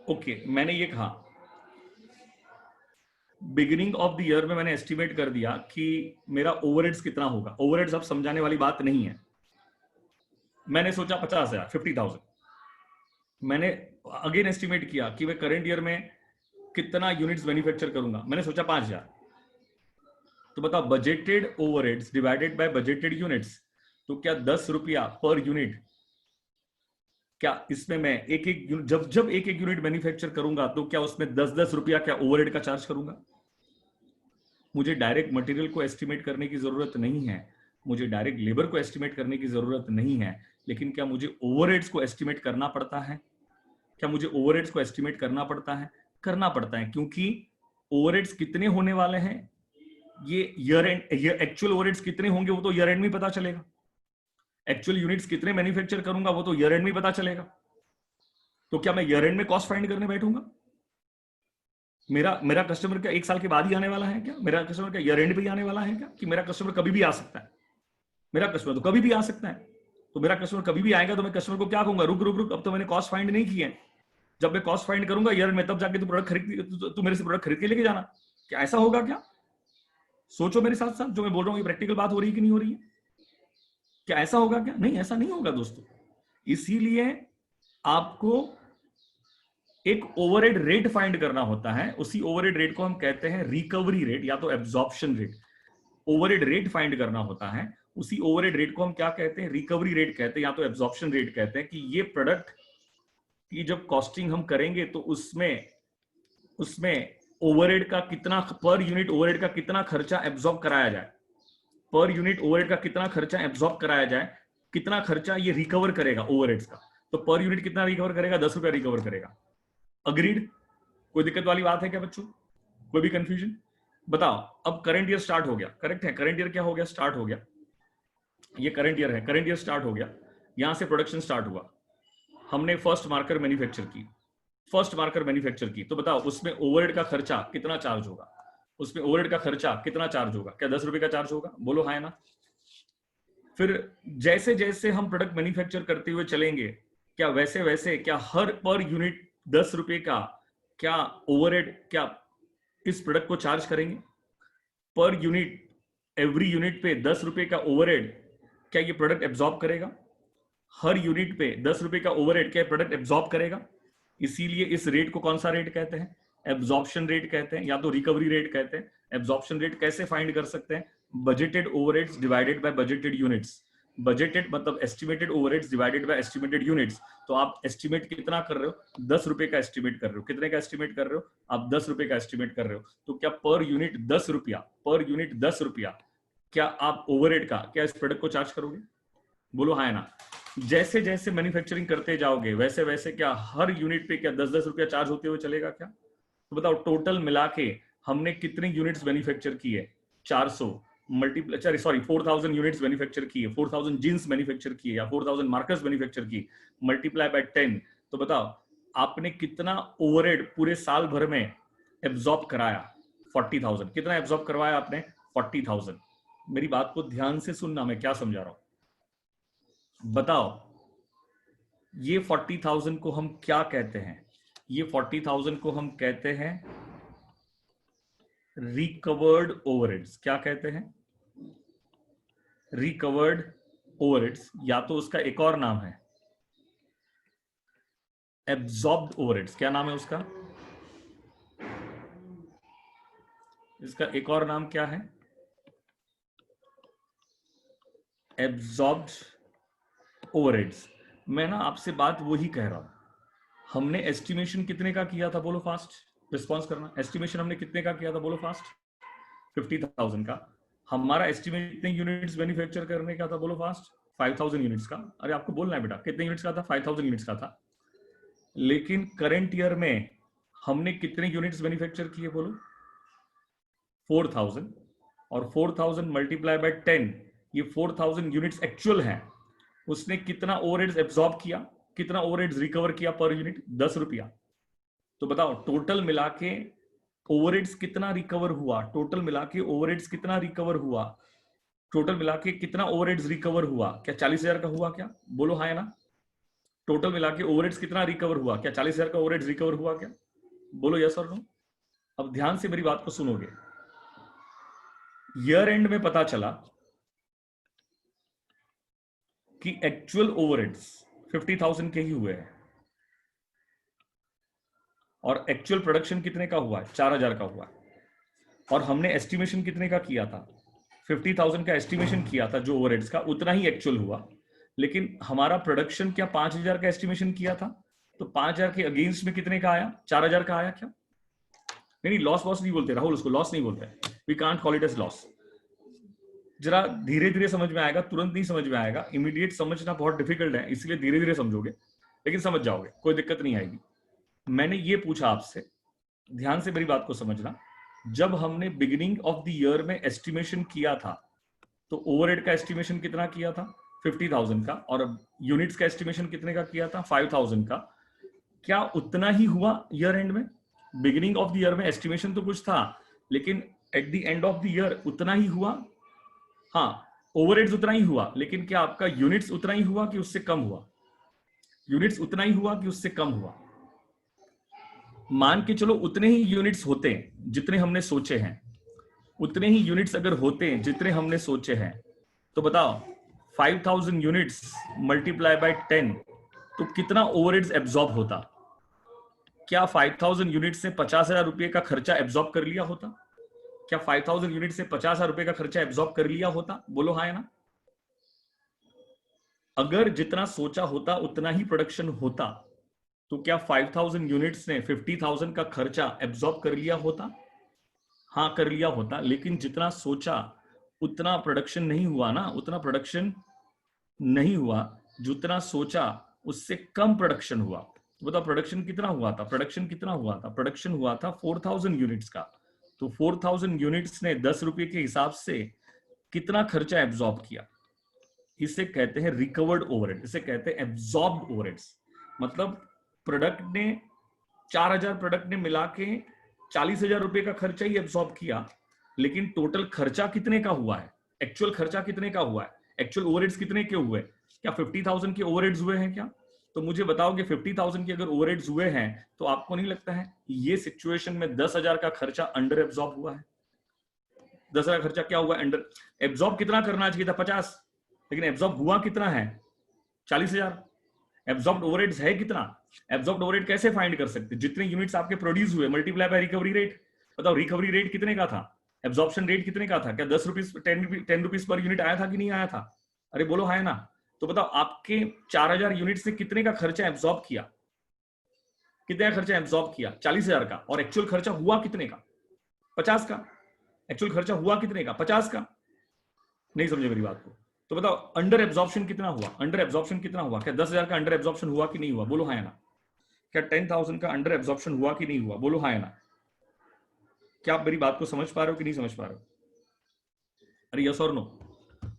ओके मैंने ये कहा बिगिनिंग ऑफ द ईयर में मैंने एस्टिमेट कर दिया कि मेरा ओवरहेड्स कितना होगा। ओवरहेड्स अब समझाने वाली बात नहीं है। मैंने सोचा 50,000 50,000। मैंने अगेन एस्टिमेट किया कि मैं करंट ईयर में कितना यूनिट्स मैन्युफैक्चर करूंगा। मैंने सोचा 5,000। तो बताओ budgeted overheads divided by budgeted units, तो क्या 10 रुपया पर यूनिट, क्या इसमें मैं एक एक जब जब एक एक यूनिट मैन्युफैक्चर करूंगा तो क्या उसमें 10-10 रुपया क्या ओवरहेड का चार्ज करूंगा? मुझे डायरेक्ट मटेरियल को एस्टिमेट करने की जरूरत नहीं है, मुझे डायरेक्ट लेबर को एस्टिमेट करने की जरूरत नहीं है, लेकिन क्या मुझे ओवरहेड्स को एस्टिमेट करना पड़ता है? क्या मुझे ओवरहेड्स को एस्टिमेट करना पड़ता है? करना पड़ता है, क्योंकि ओवरहेड्स कितने होने वाले हैं ये ईयर एंड, एक्चुअल ओवरहेड्स कितने होंगे वो तो ईयर एंड में पता चलेगा। एक्चुअल यूनिट्स कितने मैन्युफैक्चर करूंगा वो तो ईयर एंड में पता चलेगा। तो क्या मैं ईयर एंड में कॉस्ट फाइंड करने बैठूंगा? मेरा मेरा कस्टमर क्या एक साल के बाद ही आने वाला है क्या? मेरा कस्टमर क्या ईयर एंड पे ही आने वाला है क्या? कि मेरा कस्टमर कभी भी आ सकता है? मेरा कस्टमर तो कभी भी आ सकता है। तो मेरा कस्टमर कभी भी आएगा तो मैं कस्टमर को क्या कहूंगा, रुक रुक रुक, अब तो मैंने कॉस्ट फाइंड नहीं किया है। जब मैं कॉस्ट फाइंड करूंगा ईयर में, तब जाके तू प्रोडक्ट खरीद, तू मेरे से प्रोडक्ट खरीद के लेके जाना। क्या ऐसा होगा क्या? सोचो मेरे साथ साथ, जो मैं बोल रहा हूँ ये प्रैक्टिकल बात हो रही है कि नहीं हो रही है? क्या ऐसा होगा क्या? नहीं, ऐसा नहीं होगा दोस्तों। इसीलिए आपको एक ओवरहेड रेट फाइंड करना होता है। उसी ओवरहेड रेट को हम कहते हैं रिकवरी रेट या तो absorption rate. Overhead rate find करना होता है, उसी ओवरहेड रेट को हम क्या कहते हैं? रिकवरी रेट कहते हैं या तो एब्जॉर्प्शन रेट कहते हैं। कि ये प्रोडक्ट की जब कॉस्टिंग हम करेंगे तो उसमें उसमें ओवरहेड का कितना, पर यूनिट ओवरहेड का कितना खर्चा एब्जॉर्ब कराया जाए, पर यूनिट ओवरहेड का कितना खर्चा एब्जॉर्ब कराया जाए, कितना खर्चा ये रिकवर करेगा ओवरहेड्स का। तो पर यूनिट कितना रिकवर करेगा? 10 रुपया रिकवर करेगा। अग्रीड? कोई दिक्कत वाली बात है क्या बच्चों? कोई भी कंफ्यूजन? बताओ। अब करंट ईयर स्टार्ट हो गया, करेक्ट है? करंट ईयर क्या हो गया? स्टार्ट हो गया। ये करंट ईयर है, करंट ईयर स्टार्ट हो गया। यहां से प्रोडक्शन स्टार्ट हुआ, हमने फर्स्ट मार्कर मैन्युफैक्चर की, फर्स्ट मार्कर मैन्युफैक्चर की। तो बताओ उसमें ओवरहेड का खर्चा कितना चार्ज होगा? उसमें ओवरहेड का खर्चा कितना चार्ज होगा? क्या 10 रुपए का चार्ज होगा? बोलो हाँ ना। फिर जैसे जैसे हम प्रोडक्ट मैन्युफैक्चर करते हुए चलेंगे, क्या वैसे वैसे क्या हर पर यूनिट 10 रुपए का क्या ओवरहेड क्या इस प्रोडक्ट को चार्ज करेंगे? पर यूनिट, एवरी यूनिट पे 10 रुपए का ओवरहेड क्या ये प्रोडक्ट एब्जॉर्ब करेगा? हर यूनिट पे 10 रुपए का ओवरहेड क्या प्रोडक्ट एब्जॉर्ब करेगा? इसीलिए इस रेट को कौन सा रेट कहते हैं? एब्जॉर्प्शन रेट कहते हैं या तो रिकवरी रेट कहते हैं। एब्जॉर्प्शन रेट कैसे फाइंड कर सकते हैं? Budgeted overheads divided by budgeted units. Budgeted मतलब estimated overheads divided by estimated units. तो आप एस्टिमेट कितना कर रहे हो? 10 रुपए का एस्टिमेट कर रहे हो। कितने का एस्टिमेट कर रहे हो? आप 10 रुपए का एस्टिमेट कर रहे हो। तो क्या पर यूनिट 10 रुपया, पर यूनिट 10 रुपया क्या आप ओवरहेड का क्या इस प्रोडक्ट को चार्ज करोगे? बोलो हाँ ना। जैसे जैसे मैन्युफैक्चरिंग करते जाओगे वैसे वैसे क्या हर यूनिट पे क्या 10-10 रुपया चार्ज होते हुए चलेगा क्या? तो बताओ टोटल मिला के हमने कितनी यूनिट्स मैन्युफैक्चर की है? 400 मल्टीप्लाई, सॉरी 4,000 यूनिट्स मैन्युफैक्चर की है, 4,000 जीन्स मैन्युफैक्चर की है या 4,000 मार्कर्स मैन्युफैक्चर की, मल्टीप्लाई बाय 10। तो बताओ आपने कितना ओवरहेड पूरे साल भर में एब्जॉर्ब कराया? 40,000। कितना एब्जॉर्ब करवाया आपने? 40,000। मेरी बात को ध्यान से सुनना, मैं क्या समझा रहा हूं। बताओ ये 40,000 को हम क्या कहते हैं? ये 40,000 को हम कहते हैं रिकवर्ड ओवरहेड्स। क्या कहते हैं? रिकवर्ड ओवरहेड्स, या तो उसका एक और नाम है एब्जॉर्ब्ड ओवरहेड्स। क्या नाम है उसका? इसका एक और नाम क्या है? Absorbed overheads. मैं ना आपसे बात वही कह रहा हूं। हमने एस्टिमेशन कितने का किया था? बोलो फास्ट, रिस्पॉन्स करना। एस्टिमेशन हमने कितने का किया था? बोलो फास्ट। 50,000 का। हमारा एस्टिमेट कितने यूनिट्स मैन्युफैक्चर करने का था? बोलो फास्ट। 5,000 यूनिट्स का। अरे आपको बोलना है बेटा, कितने यूनिट्स का था? 5,000 यूनिट्स का था। लेकिन करंट ईयर में हमने कितने यूनिट्स मैन्युफैक्चर किए? बोलो 4,000। और 4,000 मल्टीप्लाई बाय 10, ये 4,000 यूनिट्स एक्चुअल हैं। उसने कितना ओवरहेड्स एब्जॉर्ब किया, कितना ओवरहेड्स रिकवर किया पर यूनिट? 10 रुपया। तो बताओ टोटल मिला के ओवरहेड्स कितना रिकवर हुआ, टोटल मिला के ओवरहेड्स कितना रिकवर हुआ, टोटल मिला के कितना ओवरहेड्स रिकवर हुआ? क्या 40,000 का हुआ? क्या बोलो हाँ या ना? टोटल मिला के ओवरहेड्स कितना रिकवर हुआ? क्या 40,000 का ओवरहेड्स रिकवर हुआ? क्या बोलो यस और नो? अब ध्यान से मेरी बात को सुनोगे। ईयर एंड में पता चला कि एक्चुअल ओवरहेड्स 50,000 के ही हुए हैं और एक्चुअल प्रोडक्शन कितने का हुआ है? 4,000 का हुआ है। और हमने एस्टिमेशन कितने का किया था? 50,000 का एस्टिमेशन किया था जो ओवरहेड्स का, उतना ही एक्चुअल हुआ। लेकिन हमारा प्रोडक्शन क्या 5,000 का एस्टिमेशन किया था? तो 5,000 के अगेंस्ट में कितने का आया? 4,000 का आया। क्या नहीं, लॉस वॉस नहीं बोलते राहुल, उसको लॉस नहीं बोलते। We can't call it as loss. जरा धीरे धीरे समझ में आएगा, तुरंत नहीं समझ में आएगा। इमीडिएट समझना बहुत डिफिकल्ट है, इसलिए धीरे धीरे समझोगे, लेकिन समझ जाओगे, कोई दिक्कत नहीं आएगी। मैंने ये पूछा आपसे, ध्यान से मेरी बात को समझना। जब हमने बिगिनिंग ऑफ द ईयर में एस्टिमेशन किया था तो ओवरहेड का एस्टिमेशन कितना किया था? 50,000 का। और यूनिट्स का एस्टिमेशन कितने का किया था? 5,000 का। क्या उतना ही हुआ ईयर एंड में? बिगिनिंग ऑफ द ईयर में एस्टिमेशन तो कुछ था, लेकिन at the end of the year उतना ही हुआ? हाँ, ओवरहेड्स उतना ही हुआ, लेकिन क्या आपका यूनिट्स उतना ही हुआ कि उससे कम हुआ? यूनिट्स उतना ही हुआ कि उससे कम हुआ? मान के चलो उतने ही यूनिट्स होते जितने हमने सोचे हैं, उतने ही यूनिट्स अगर होते जितने हमने सोचे हैं, तो बताओ 5,000 यूनिट्स मल्टीप्लाई बाय 10 तो कितना ओवरहेड्स एब्जॉर्ब होता? क्या 5,000 यूनिट से 50,000 रुपए का खर्चा एब्जॉर्ब कर लिया होता? क्या 5,000 यूनिट से 50,000 रुपए का खर्चा एब्जॉर्ब कर लिया होता? बोलो हाँ या ना? अगर जितना सोचा होता उतना ही प्रोडक्शन होता तो क्या 5,000 यूनिट्स ने 50,000 का खर्चा एब्जॉर्ब कर लिया होता? हाँ, कर लिया होता। लेकिन जितना सोचा उतना प्रोडक्शन नहीं हुआ ना, उतना प्रोडक्शन नहीं हुआ। जितना सोचा उससे कम प्रोडक्शन हुआ। तो बताओ प्रोडक्शन कितना हुआ था? प्रोडक्शन कितना हुआ था? प्रोडक्शन हुआ था 4,000 यूनिट्स का। तो 4,000 यूनिट्स ने 10 रुपए के हिसाब से कितना खर्चा एब्जॉर्ब किया? इसे कहते हैं रिकवर्ड ओवरहेड, इसे कहते हैं एब्जॉर्ब्ड ओवरहेड्स। मतलब प्रोडक्ट ने 4,000 प्रोडक्ट ने मिला के 40,000 रुपए का खर्चा ही एब्जॉर्ब किया, लेकिन टोटल खर्चा कितने का हुआ है? एक्चुअल खर्चा कितने का हुआ है? एक्चुअल ओवरहेड्स कितने के हुए? क्या 50,000 के ओवरहेड्स हुए हैं क्या? तो मुझे बताओ कि 50,000 के अगर ओवरहेड्स हुए हैं तो आपको नहीं लगता है ये सिचुएशन में 10,000 का खर्चा अंडर एब्जॉर्ब हुआ है? 10,000 खर्चा क्या हुआ? अंडर एब्जॉर्ब कितना करना चाहिए था? 50, लेकिन एब्जॉर्ब हुआ कितना है? 40,000। एब्जॉर्ब्ड ओवरहेड्स है कितना? एब्जॉर्ब्ड ओवरहेड कैसे फाइंड कर सकते? जितने यूनिट्स आपके प्रोड्यूस हुए मल्टीप्लाई बाय रिकवरी रेट। बताओ रिकवरी रेट कितने का था? एब्जॉर्प्शन रेट कितने का था? क्या 10 रुपीज 10 रुपीज पर यूनिट आया था कि नहीं आया था? अरे बोलो है ना? तो बताओ आपके 4,000 यूनिट से कितने का खर्चा एब्जॉर्ब किया? कितने का खर्चा एब्जॉर्ब किया? 40,000 का। और एक्चुअल खर्चा हुआ कितने का? 50 का। एक्चुअल खर्चा हुआ कितने का? 50 का। नहीं समझे मेरी बात को? तो बताओ अंडर एब्जॉर्प्शन कितना हुआ? अंडर एब्जॉर्प्शन कितना हुआ? क्या 10,000 का अंडर एब्जॉर्प्शन हुआ कि नहीं हुआ? बोलो हाँ या ना? क्या 10,000 का अंडर एब्जॉर्प्शन हुआ कि नहीं हुआ? बोलो हाँ या ना? क्या आप मेरी बात को समझ पा रहे हो कि नहीं समझ पा रहे हो? अरे यस और नो?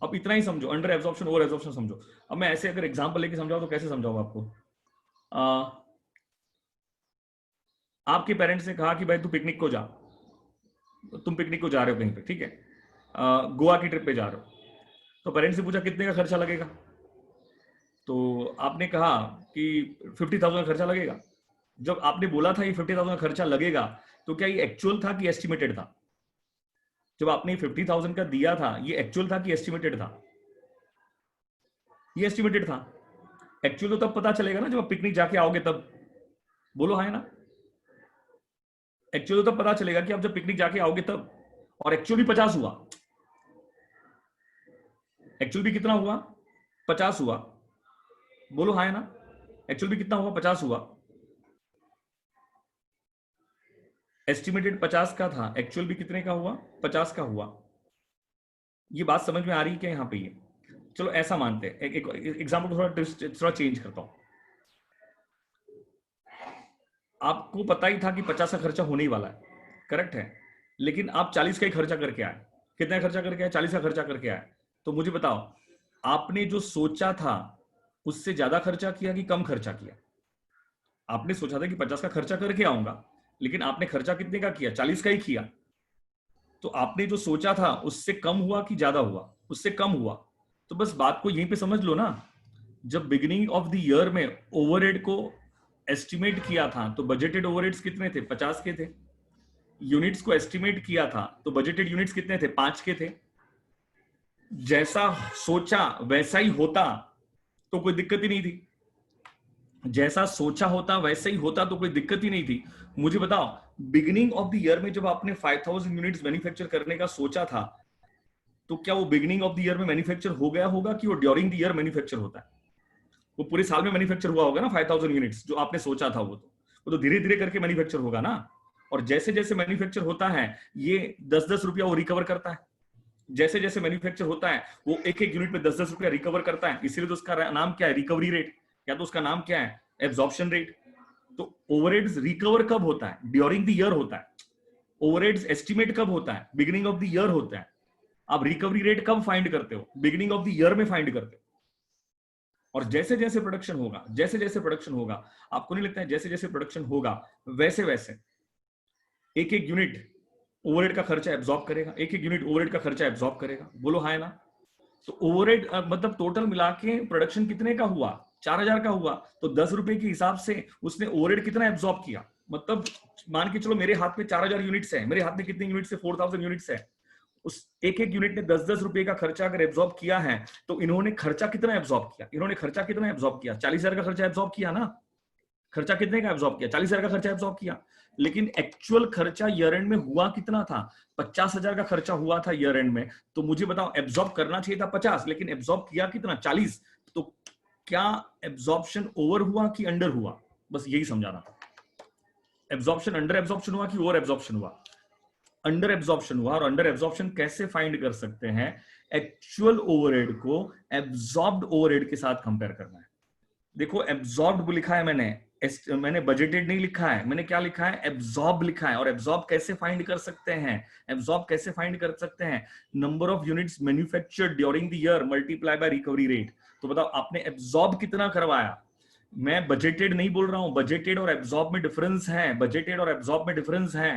अब इतना ही समझो, अंडर एब्जॉर्प्शन ओवर एब्जॉर्प्शन समझो। अब मैं ऐसे अगर एग्जांपल लेके समझाऊं तो कैसे समझाऊं आपको? आपके पेरेंट्स ने कहा कि भाई तू पिकनिक को जा, तुम पिकनिक को जा रहे हो कहीं पे, ठीक है, गोवा की ट्रिप पे जा रहे हो। तो पेरेंट्स से पूछा कितने का खर्चा लगेगा? तो आपने कहा कि 50,000 का खर्चा लगेगा। जब आपने बोला था ये 50,000 का खर्चा लगेगा, तो क्या ये एक्चुअल था कि एस्टिमेटेड था? जब आपने 50,000 का दिया था, ये एक्चुअल था कि एस्टिमेटेड था? ये एस्टिमेटेड था। एक्चुअल तो तब पता चलेगा ना जब आप पिकनिक जाके आओगे तब। बोलो हाँ ना? एक्चुअल तो तब पता चलेगा कि आप जब पिकनिक जाके आओगे तब। और एक्चुअल भी 50 हुआ। एक्चुअल भी कितना हुआ? 50 हुआ। बोलो हाँ ना? एक्चुअल भी कितना हुआ? 50 हुआ। एस्टिमेटेड 50 का था, एक्चुअल भी कितने का हुआ? 50 का हुआ। ये बात समझ में आ रही है क्या यहाँ पे? ये चलो ऐसा मानते हैं, एक एग्जाम्पल थोड़ा चेंज करता हूं। आपको पता ही था कि 50 का खर्चा होने ही वाला है, करेक्ट है, लेकिन आप 40 का ही खर्चा करके आए। कितना खर्चा करके आए? 40 का खर्चा करके आए। तो मुझे बताओ आपने जो सोचा था उससे ज्यादा खर्चा किया कि कम खर्चा किया? आपने सोचा था कि 50 का खर्चा करके आऊंगा, लेकिन आपने खर्चा कितने का किया? 40 का ही किया। तो आपने जो सोचा था उससे कम हुआ कि ज्यादा हुआ? उससे कम हुआ। तो बस बात को यहीं पे समझ लो ना। जब बिगिनिंग ऑफ द ईयर में ओवरहेड को एस्टिमेट किया था तो बजटेड ओवरहेड्स कितने थे? 50 के थे। यूनिट्स को एस्टिमेट किया था तो बजटेड यूनिट्स कितने थे? 5 के थे। जैसा सोचा वैसा ही होता तो कोई दिक्कत ही नहीं थी। जैसा सोचा होता वैसा ही होता तो कोई दिक्कत ही नहीं थी। मुझे बताओ, बिगिनिंग ऑफ द ईयर में जब आपने 5000 यूनिट्स मैन्युफैक्चर करने का सोचा था, तो क्या वो बिगिनिंग ऑफ द ईयर में मैन्युफैक्चर हो गया होगा कि वो ड्यूरिंग द ईयर मैन्युफैक्चर होता है? वो पूरे साल में मैन्युफैक्चर हुआ होगा ना 5000 यूनिट्स जो आपने सोचा था। वो तो धीरे धीरे करके मैन्युफैक्चर होगा ना। और जैसे जैसे मैन्युफैक्चर होता है, ये 10-10 रुपया वो रिकवर करता है। जैसे जैसे मैन्युफैक्चर होता है वो एक एक यूनिट पे 10-10 रुपया रिकवर करता है। इसीलिए तो उसका नाम क्या है? Recovery rate. या तो उसका नाम क्या है? Absorption rate. तो ओवरहेड्स रिकवर कब होता है? ड्यूरिंग द ईयर होता है। ओवरहेड्स एस्टिमेट कब होता है? बिगिनिंग ऑफ द ईयर होता है। आप रिकवरी रेट कब फाइंड करते हो? बिगिनिंग ऑफ द ईयर में फाइंड करते हो। और जैसे जैसे प्रोडक्शन होगा, जैसे जैसे प्रोडक्शन होगा, आपको नहीं लगता है जैसे जैसे प्रोडक्शन होगा वैसे वैसे एक एक यूनिट ओवरहेड का खर्चा एब्जॉर्ब करेगा, एक एक यूनिट ओवरहेड का खर्चा एब्जॉर्ब करेगा? बोलो हाय ना। तो ओवरहेड मतलब टोटल मिला के प्रोडक्शन कितने का हुआ? 4000 का हुआ। तो 10 रुपए के हिसाब से उसने ओवरहेड कितना एब्जॉर्ब किया? मतलब मान के चलो मेरे हाथ में 4000 यूनिट्स है, मेरे हाथ में कितने यूनिट्स है? 4000 यूनिट्स है। उस एक एक यूनिट ने 10-10 रुपए का खर्चा अगर एब्जॉर्ब किया है, तो इन्होंने खर्चा कितना एब्जॉर्ब किया? इन्होंने खर्चा कितना एब्जॉर्ब किया? 40,000 का खर्चा एब्जॉर्ब किया ना। खर्चा कितने का एब्जॉर्ब किया? 40,000 का खर्चा एब्जॉर्ब किया। लेकिन एक्चुअल खर्चा ईयर एंड में हुआ कितना था? 50,000 का खर्चा हुआ था ईयर एंड में। तो मुझे बताओ, एब्जॉर्ब करना चाहिए था 50, लेकिन एब्जॉर्ब किया कितना? 40। तो क्या एब्जॉर्प्शन ओवर हुआ कि अंडर हुआ? बस यही समझाना था। एब्जॉर्प्शन अंडर एब्जॉर्प्शन हुआ कि ओवर एब्जॉर्प्शन हुआ? अंडर एब्जॉर्प्शन हुआ। और अंडर एब्जॉर्प्शन कैसे फाइंड कर सकते हैं? एक्चुअल ओवरहेड को एब्जॉर्ब्ड ओवरहेड के साथ कंपेयर करना है। देखो, एब्जॉर्ब्ड लिखा है मैंने बजटेड नहीं लिखा है। मैंने क्या लिखा है? एब्जॉर्ब लिखा है। और एब्जॉर्ब कैसे फाइंड कर सकते हैं? एब्जॉर्ब कैसे फाइंड कर सकते हैं? Number of units manufactured during the year multiply by recovery rate. तो बताओ, आपने एब्जॉर्ब कितना करवाया? मैं बजटेड नहीं बोल रहा हूं। बजटेड और एब्जॉर्ब में डिफरेंस है। बजटेड और एब्जॉर्ब में डिफरेंस है।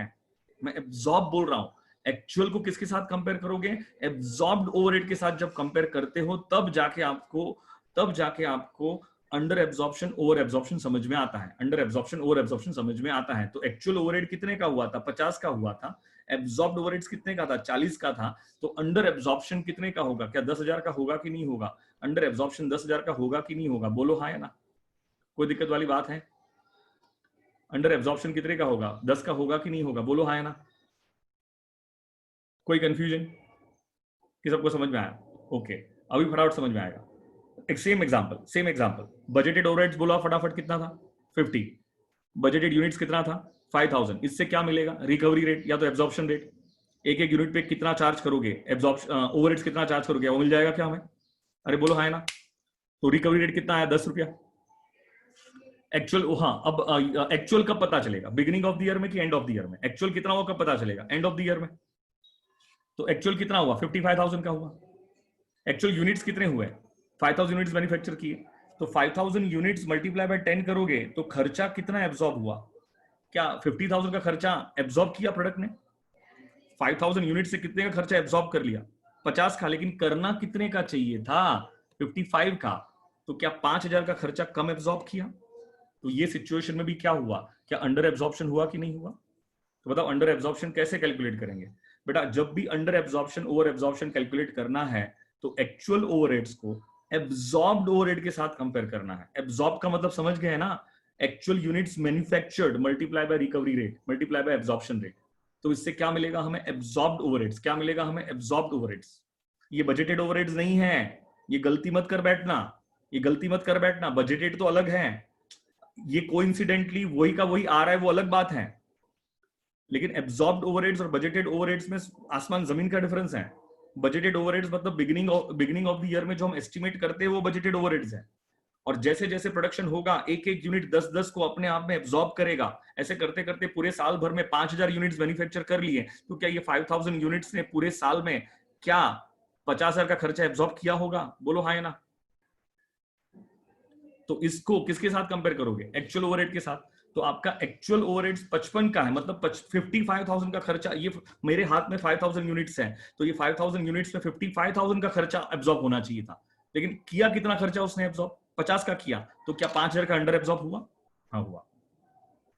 मैं एब्जॉर्ब बोल रहा हूं। एक्चुअल को किसके साथ कंपेयर करोगे? एब्जॉर्ब्ड ओवरहेड के साथ जब कंपेयर करते हो तब जाके आपको अंडर एब्जॉर्प्शन ओवर एब्जॉर्प्शन समझ में आता है। अंडर एब्जॉर्प्शन ओवर एब्जॉर्प्शन समझ में आता है। तो एक्चुअल ओवरहेड कितने का हुआ था? 50 का हुआ था। एब्जॉर्ब्ड ओवरहेड्स कितने का था? 40 का था। तो अंडर एब्जॉर्प्शन कितने का होगा? क्या 10,000 का होगा कि नहीं होगा? अंडर एब्जॉर्प्शन 10,000 का होगा कि नहीं होगा? बोलो हाँ या ना। कोई दिक्कत वाली बात है? अंडर एब्जॉर्प्शन कितने का होगा? 10 का होगा कि नहीं होगा? बोलो हाँ या ना। कोई कंफ्यूजन? कि सबको समझ में आया? ओके, अभी फटाफट समझ में आएगा। एक सेम एग्जांपल बजटेड ओवरहेड्स बोलो आप फटाफट। कितना था? 50। बजटेड यूनिट्स कितना था? 5000। इससे क्या मिलेगा? रिकवरी रेट या तो एब्जॉर्प्शन रेट। एक एक यूनिट पे कितना चार्ज करोगे? एब्जॉर्प्शन ओवरहेड्स कितना चार्ज करोगे? वो मिल जाएगा क्या हमें? अरे बोलो हाँ ना। तो रिकवरी रेट कितना आया? 10 रुपया। एक्चुअल, हाँ, अब एक्चुअल कब पता चलेगा? बिगिनिंग ऑफ द ईयर में कि एंड ऑफ द ईयर में? एक्चुअल कितना हुआ कब पता चलेगा? एंड ऑफ द ईयर में। तो एक्चुअल कितना हुआ? 55,000 का हुआ। एक्चुअल यूनिट्स कितने हुए? 5000 यूनिट्स मैन्युफैक्चर किए। तो 5000 यूनिट्स मल्टीप्लाई बाय 10 करोगे तो खर्चा कितना एब्जॉर्ब हुआ? क्या 50,000 का खर्चा एब्जॉर्ब किया प्रोडक्ट ने? 5000 यूनिट से कितने का खर्चा एब्जॉर्ब कर लिया? 50 का। लेकिन करना कितने का चाहिए था? 55 का। तो क्या 5000 का खर्चा कम एब्जॉर्ब किया? तो ये सिचुएशन में भी क्या हुआ? क्या अंडर एब्जॉर्प्शन हुआ कि नहीं हुआ? तो बताओ, अंडर एब्जॉर्प्शन कैसे कैलकुलेट करेंगे? बेटा, जब भी under absorption over absorption calculate करना है तो एक्चुअल ओवरहेड्स को एब्जॉर्ब्ड ओवरहेड के साथ कंपेयर करना है। एब्जॉर्ब का मतलब समझ गए ना? Actual units manufactured multiply by recovery rate multiply by absorption rate. तो इससे क्या मिलेगा हमें? Absorbed overheads. क्या मिलेगा हमें? Absorbed overheads. ये बजटेड ओवरहेड्स नहीं है। ये गलती मत कर बैठना। ये गलती मत कर बैठना। बजटेड तो अलग है। ये कोइंसिडेंटली वही का वही आ रहा है, वो अलग बात है। लेकिन एब्जॉर्ब्ड ओवरहेड्स और बजटेड ओवरहेड्स में आसमान जमीन का डिफरेंस है। बजटेड ओवरहेड्स मतलब बिगिनिंग ऑफ द ईयर में जो हम एस्टिमेट करते हैं वो बजटेड ओवरहेड्स है। और जैसे जैसे प्रोडक्शन होगा एक एक यूनिट 10-10 को अपने आप में एब्जॉर्ब करेगा। ऐसे करते करते पूरे साल भर में 5000 यूनिट्स मैन्युफैक्चर कर लिए। तो क्या ये 5000 यूनिट्स ने पूरे साल में क्या 50,000 का खर्चा एब्जॉर्ब किया होगा? बोलो हाँ या ना। तो इसको किसके साथ कंपेयर करोगे? एक्चुअल ओवरहेड के साथ। तो आपका एक्चुअल ओवरहेड्स 55 का है, मतलब 55,000 का खर्चा। ये मेरे हाथ में 5,000 यूनिट्स है, तो ये 5,000 यूनिट्स में 55,000 का खर्चा एब्जॉर्ब होना चाहिए था, लेकिन किया कितना खर्चा उसने एब्जॉर्ब? 50 का किया, तो क्या 5,000 का अंडर एब्जॉर्ब हुआ? हाँ हुआ।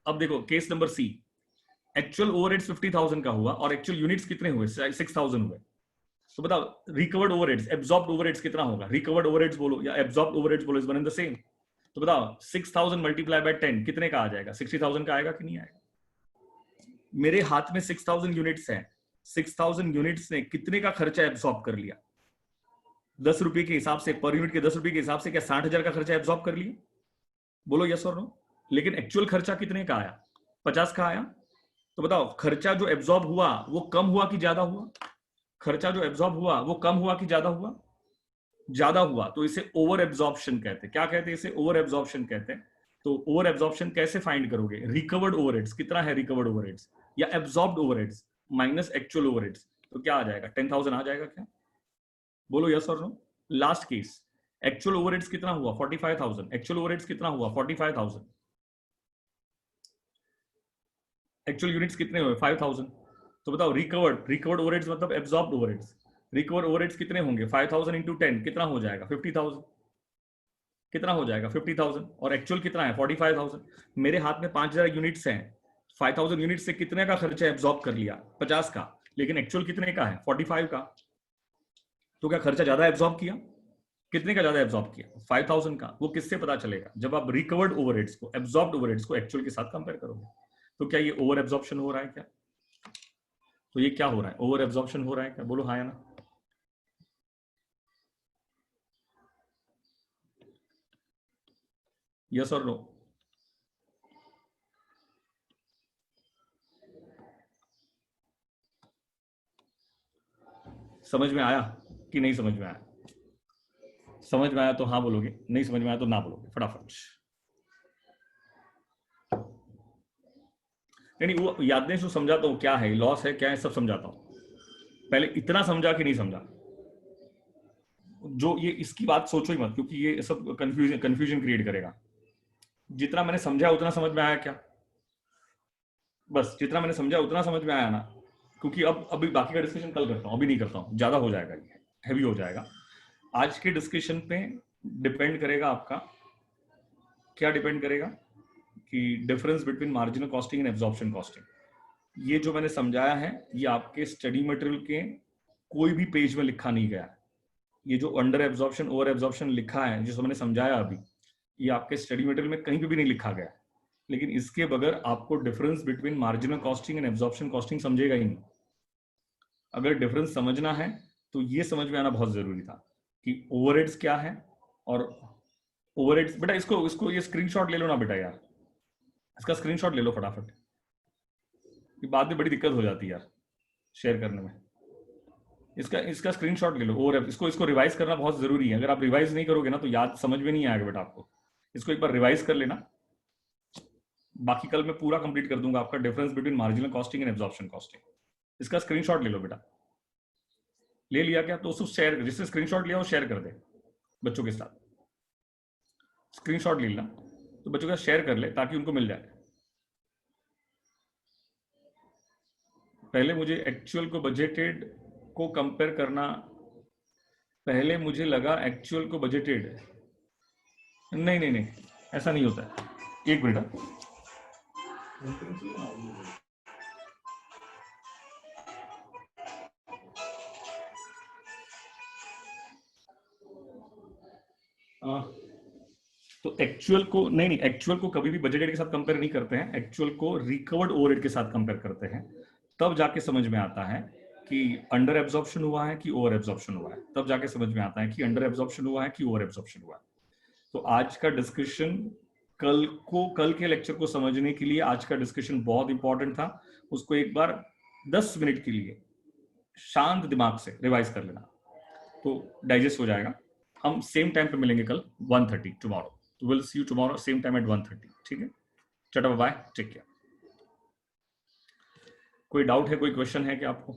अब देखो case number C, actual overheads 50,000 का हुआ और एक्चुअल यूनिट्स कितने हुए? 6,000 हुए। तो बताओ रिकवर्ड ओवरहेड्स, एब्जॉर्ब्ड ओवरहेड्स कितना होगा? रिकवर्ड ओवरहेड्स बोलो या एब्जॉर्ब्ड ओवरहेड्स बोलो, is one and the same. तो बताओ 6,000 मल्टीप्लाई बाय 10 कितने का आ जाएगा? 60,000 का आएगा कि नहीं आएगा? मेरे हाथ में 6,000 यूनिट्स है, 6,000 यूनिट्स ने कितने का खर्चा एब्जॉर्ब कर लिया? 10 रुपए के हिसाब से, पर यूनिट के 10 रुपए के हिसाब से क्या 60,000 का खर्चा एब्जॉर्ब कर लिया? बोलो यस और नो। लेकिन एक्चुअल खर्चा कितने का आया? 50 का आया। तो बताओ खर्चा जो एब्जॉर्ब हुआ वो कम हुआ कि ज्यादा हुआ? खर्चा जो एब्जॉर्ब हुआ वो कम हुआ कि ज्यादा हुआ? ज्यादा हुआ। तो इसे ओवर एब्जॉर्प्शन कहते हैं। क्या कहते हैं इसे? ओवर एब्जॉर्प्शन कहते हैं। तो ओवर एब्जॉर्प्शन कैसे फाइंड करोगे? रिकवर्ड ओवरहेड्स कितना है, रिकवर्ड ओवरहेड्स या absorbed overheads minus actual overheads, तो क्या आ जाएगा? 10,000 आ जाएगा क्या? बोलो यस और no. Last case, actual overheads कितना हुआ? 45,000। एक्चुअल ओवरहेड्स कितना हुआ? 45,000। एक्चुअल यूनिट्स कितने हुए? 5,000। तो बताओ रिकवर्ड ओवरहेड्स मतलब एब्जॉर्ब्ड ओवरहेड्स, रिकवर ओवरहेड्स कितने होंगे? 5,000 इंटू 10 कितना हो जाएगा? 50,000। कितना हो जाएगा? 50,000। और एक्चुअल कितना है? 45,000। मेरे हाथ में 5,000 यूनिट्स हैं, 5,000 यूनिट से कितने का खर्चा एब्जॉर्ब कर लिया? 50 का। लेकिन एक्चुअल कितने का है? 45 का। तो क्या खर्चा ज्यादा एब्जॉर्ब किया? कितने का ज्यादा एब्जॉर्ब किया? 5,000 का। वो किससे पता चलेगा? जब आप रिकवर्ड ओवरहेड्स को, एब्जॉर्ब्ड ओवरहेड्स को एक्चुअल के साथ कंपेयर करोगे। तो क्या ये ओवर एब्जॉर्प्शन हो रहा है क्या? तो ये क्या हो रहा है? ओवर एब्जॉर्प्शन हो रहा है क्या? बोलो हाँ या ना। यस और नो। समझ में आया कि नहीं समझ में आया? समझ में आया तो हाँ बोलोगे, नहीं समझ में आया तो ना बोलोगे फटाफट। नहीं वो याद नहीं, समझाता हूँ क्या है लॉस है क्या है सब समझाता हूँ। पहले इतना समझा कि नहीं समझा? जो ये इसकी बात सोचो ही मत, क्योंकि ये सब कंफ्यूजन क्रिएट करेगा। जितना मैंने समझा उतना समझ में आया क्या? बस जितना मैंने समझा उतना समझ में आया ना? क्योंकि अब अभी बाकी का डिस्कशन कल करता हूँ, अभी नहीं करता हूँ, ज्यादा हो जाएगा, ये हैवी हो जाएगा। आज के डिस्कशन पे डिपेंड करेगा आपका, क्या डिपेंड करेगा कि difference between marginal costing and absorption costing. ये जो मैंने समझाया है ये आपके स्टडी मटेरियल के कोई भी पेज में लिखा नहीं गया है। ये जो अंडर एब्जॉर्प्शन ओवर एब्जॉर्प्शन लिखा है, जो मैंने समझाया अभी, ये आपके स्टडी मटेरियल में कहीं पे भी नहीं लिखा गया। लेकिन इसके बगैर आपको difference between marginal costing and absorption costing समझेगा ही नहीं। अगर डिफरेंस समझना है तो ये समझ में आना बहुत जरूरी था कि ओवरहेड्स क्या है। और ओवरहेड्स बेटा, इसको इसको ये स्क्रीनशॉट ले लो ना बेटा यार, इसका स्क्रीनशॉट ले लो फटाफट। ये बाद में बड़ी दिक्कत हो जाती है यार शेयर करने में। इसका इसका स्क्रीनशॉट ले लो। और इसको इसको रिवाइज करना बहुत जरूरी है। अगर आप रिवाइज नहीं करोगे ना तो याद समझ में नहीं आएगा बेटा आपको। इसको एक बार रिवाइज कर लेना। बाकी कल मैं पूरा कंप्लीट कर दूंगा आपका difference between marginal costing and absorption costing. इसका स्क्रीनशॉट ले लो बेटा। ले लिया क्या? तो उसको शेयर, जिससे स्क्रीनशॉट लिया वो शेयर कर दे बच्चों के साथ। स्क्रीनशॉट ले लेना तो बच्चों के साथ शेयर कर ले ताकि उनको मिल जाए। पहले मुझे एक्चुअल को बजटेड को कंपेयर करना, पहले मुझे लगा एक्चुअल को बजटेड। नहीं नहीं नहीं, ऐसा नहीं होता है। एक मिनट। तो एक्चुअल को नहीं, एक्चुअल को कभी भी बजटेड के साथ कंपेयर नहीं करते हैं। एक्चुअल को रिकवर्ड ओवरहेड के साथ कंपेयर करते हैं। तब जाके समझ में आता है कि अंडर एब्जॉर्प्शन हुआ है कि ओवर एब्जॉर्प्शन हुआ है। तब जाके समझ में आता है कि अंडर एब्जॉर्प्शन हुआ है कि ओवर एब्जॉर्प्शन हुआ है। तो आज का डिस्कशन कल के लेक्चर को समझने के लिए आज का डिस्कशन बहुत इंपॉर्टेंट था। उसको एक बार 10 मिनट के लिए शांत दिमाग से रिवाइज कर लेना तो डाइजेस्ट हो जाएगा। हम सेम टाइम पे मिलेंगे कल 1:30 tomorrow. Will see you tomorrow same time at 1:30। ठीक है, चलो बाय, टेक केयर। कोई डाउट है, कोई क्वेश्चन है क्या आपको?